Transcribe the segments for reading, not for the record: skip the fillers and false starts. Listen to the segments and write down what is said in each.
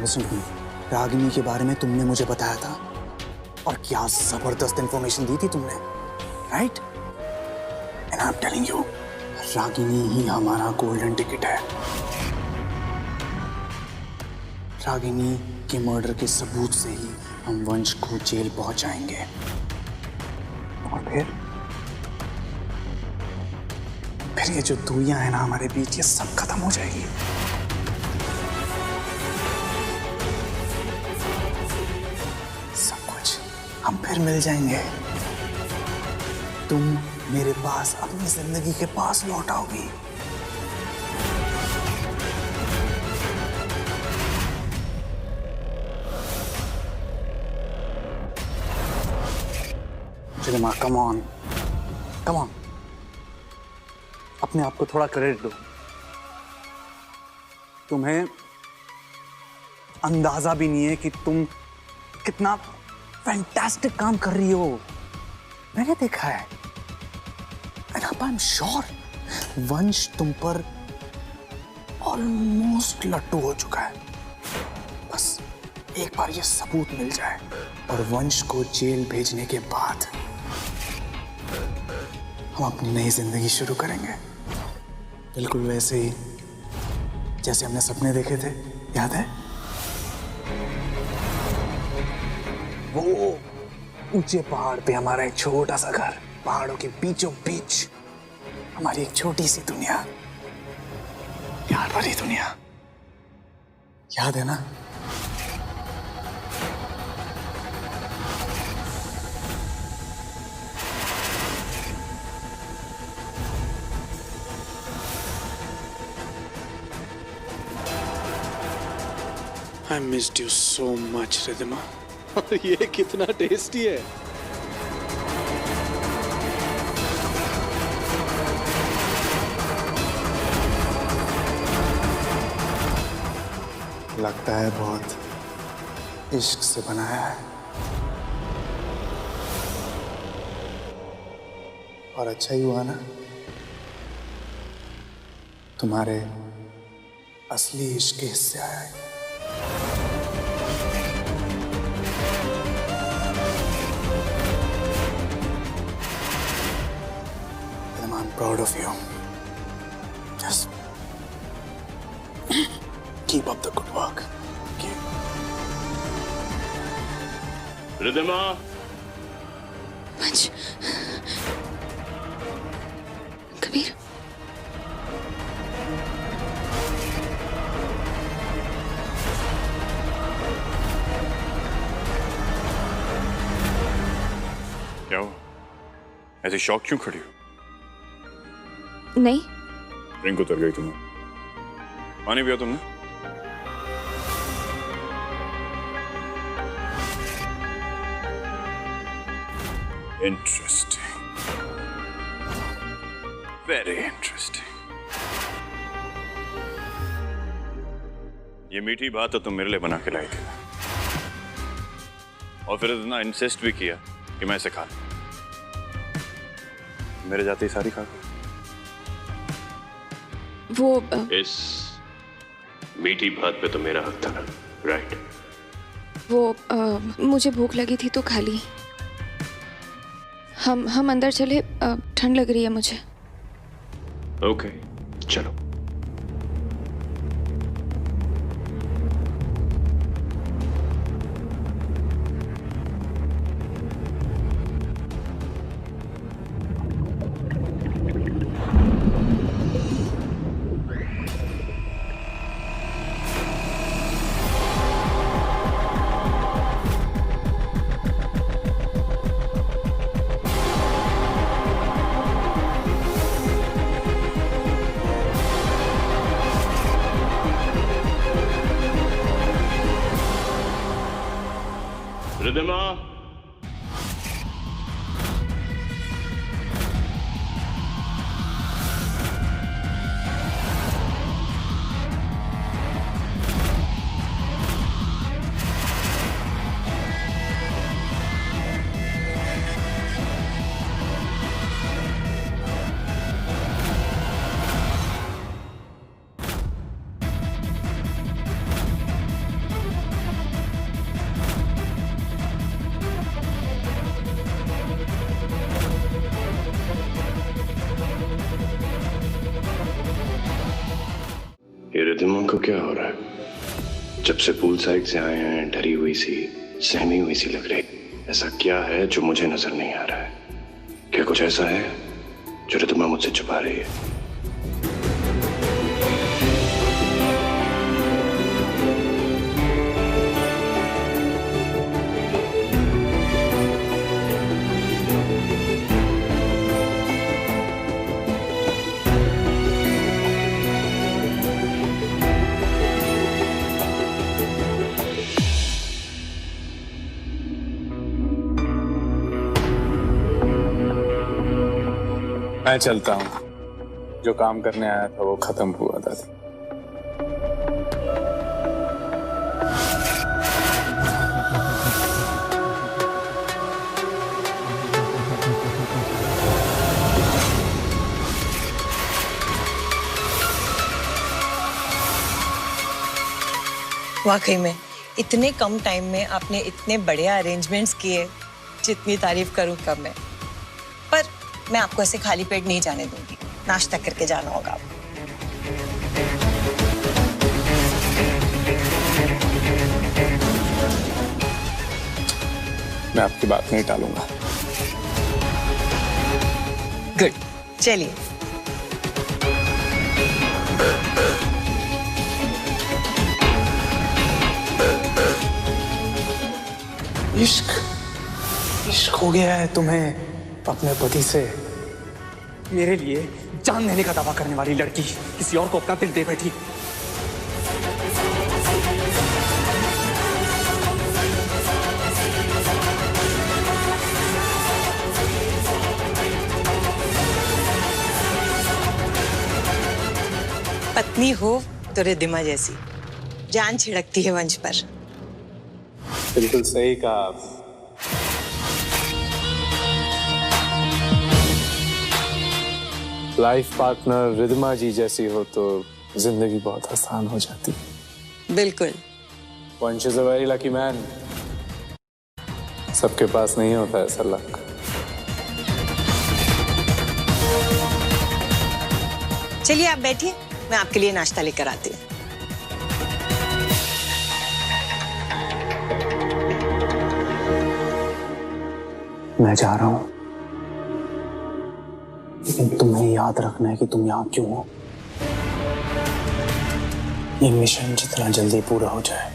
Listen to me, Ragini के बारे में तुमने मुझे बताया था और क्या जबरदस्त इंफॉर्मेशन दी थी तुमने, right? And I am telling you, Ragini ही हमारा गोल्डन टिकट है। रागिनी के मर्डर के सबूत से ही हम वंश को जेल पहुंचाएंगे और फिर ये जो दूरियां है ना हमारे बीच, ये सब खत्म हो जाएगी। सब कुछ हम फिर मिल जाएंगे। तुम मेरे पास, अपनी जिंदगी के पास लौट आओगी। Ridhima, come on, come on, अपने आप को थोड़ा क्रेडिट दो। तुम्हें अंदाजा भी नहीं है कि तुम कितना फैंटास्टिक काम कर रही हो। मैंने देखा है। एंड आई एम श्योर वंश तुम पर ऑलमोस्ट लट्टू हो चुका है। बस एक बार ये सबूत मिल जाए और वंश को जेल भेजने के बाद हम अपनी नई जिंदगी शुरू करेंगे, बिल्कुल वैसे ही जैसे हमने सपने देखे थे, याद है? वो ऊंचे पहाड़ पे हमारा एक छोटा सा घर, पहाड़ों के बीचों बीच हमारी एक छोटी सी दुनिया, प्यार भरी दुनिया, याद है ना? I missed you so much, Ridhima. और ये कितना टेस्टी है। लगता है बहुत इश्क से बनाया है। और अच्छा ही हुआ ना, तुम्हारे असली इश्क के हिस्से आया है। I'm proud of you. Just keep up the good work. Okay? Ridhima, वंश, कबीर, क्या हुआ? ऐसे शौक क्यों खड़ी हो? नहीं, रिंग उतर गई तुम्हें। पानी पिया तुमने? Interesting, very interesting. ये मीठी बात तो तुम मेरे लिए बना के लाई थी और फिर इतना इंसिस्ट भी किया कि मैं इसे खा लूं। मेरे जाते ही सारी खा गई। वो इस मीठी बात पे तो मेरा हक था ना, राइट? वो मुझे भूख लगी थी तो खा ली। हम अंदर चले, ठंड लग रही है मुझे। ओके, चलो। रिधिमा, रिद्धिमा को क्या हो रहा है? जब से पूल साइड से आए हैं डरी हुई सी, सहमी हुई सी लग रही। ऐसा क्या है जो मुझे नजर नहीं आ रहा है? क्या कुछ ऐसा है जो रिद्धिमा मुझसे छुपा रही है? मैं चलता हूँ। जो काम करने आया था वो खत्म हुआ था। वाकई में इतने कम टाइम में आपने इतने बढ़िया अरेंजमेंट्स किए, जितनी तारीफ करूं कम है। पर मैं आपको ऐसे खाली पेट नहीं जाने दूंगी, नाश्ता करके जाना होगा आपको। मैं आपकी बात नहीं टालूंगा। गुड, चलिए। इश्क इश्क हो गया है तुम्हें अपने पति से। मेरे लिए जान देने का दावा करने वाली लड़की किसी और को अपना दिल दे बैठी। पत्नी हो तो रिद्धिमा जैसी जान छिड़कती है वंश पर। बिल्कुल सही कहा आप। लाइफ पार्टनर रिद्धिमा जी जैसी हो तो जिंदगी बहुत आसान हो जाती। बिल्कुल। वंश is a very lucky man. सबके पास नहीं होता ऐसा लक। चलिए आप बैठिए, मैं आपके लिए नाश्ता लेकर आती हूँ। मैं जा रहा हूं, लेकिन तुम्हें याद रखना है कि तुम यहां क्यों हो। ये मिशन जितना जल्दी पूरा हो जाए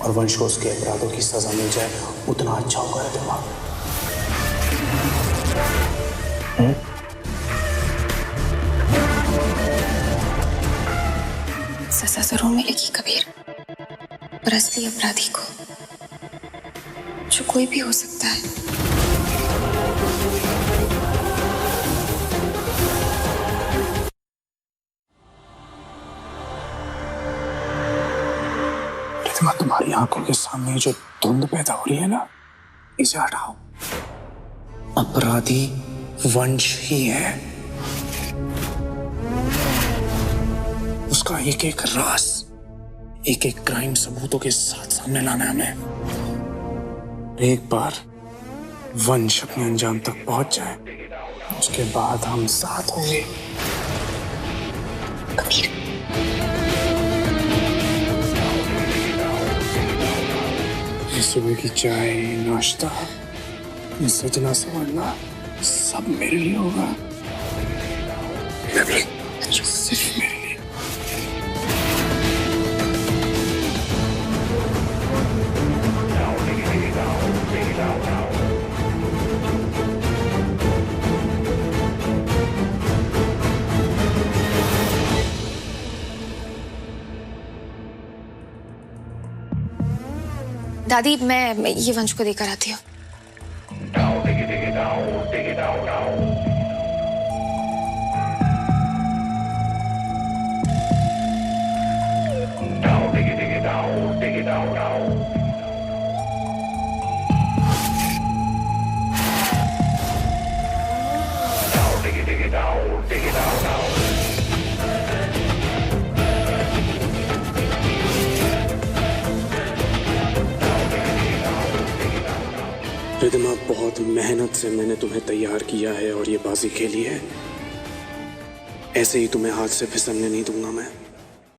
और वंश को उसके अपराधों की सजा मिल जाए उतना अच्छा होगा रिद्धिमा। सजा जरूर मिलेगी कबीर, पर असली अपराधी को, जो कोई भी हो सकता है, तुम्हारी आंखों के सामने जो धुंध पैदा हो रही है ना, इसे हटाओ। अपराधी वंश ही है। उसका एक एक राज, एक एक क्राइम सबूतों के साथ सामने लाना है हमें। एक बार वंश अपने अंजाम तक पहुंच जाए, उसके बाद हम साथ होंगे। कबीर। सुबह की चाय, नाश्ता, ये सजना संवरना सब मेरे लिए होगा। सिर्फ मेरे लिए। दादी मैं ये वंश को देकर आती हूँ। रिद्धिमा, बहुत मेहनत से मैंने तुम्हें तैयार किया है और ये बाजी खेली है। ऐसे ही तुम्हें हाथ से फिसलने नहीं दूंगा मैं।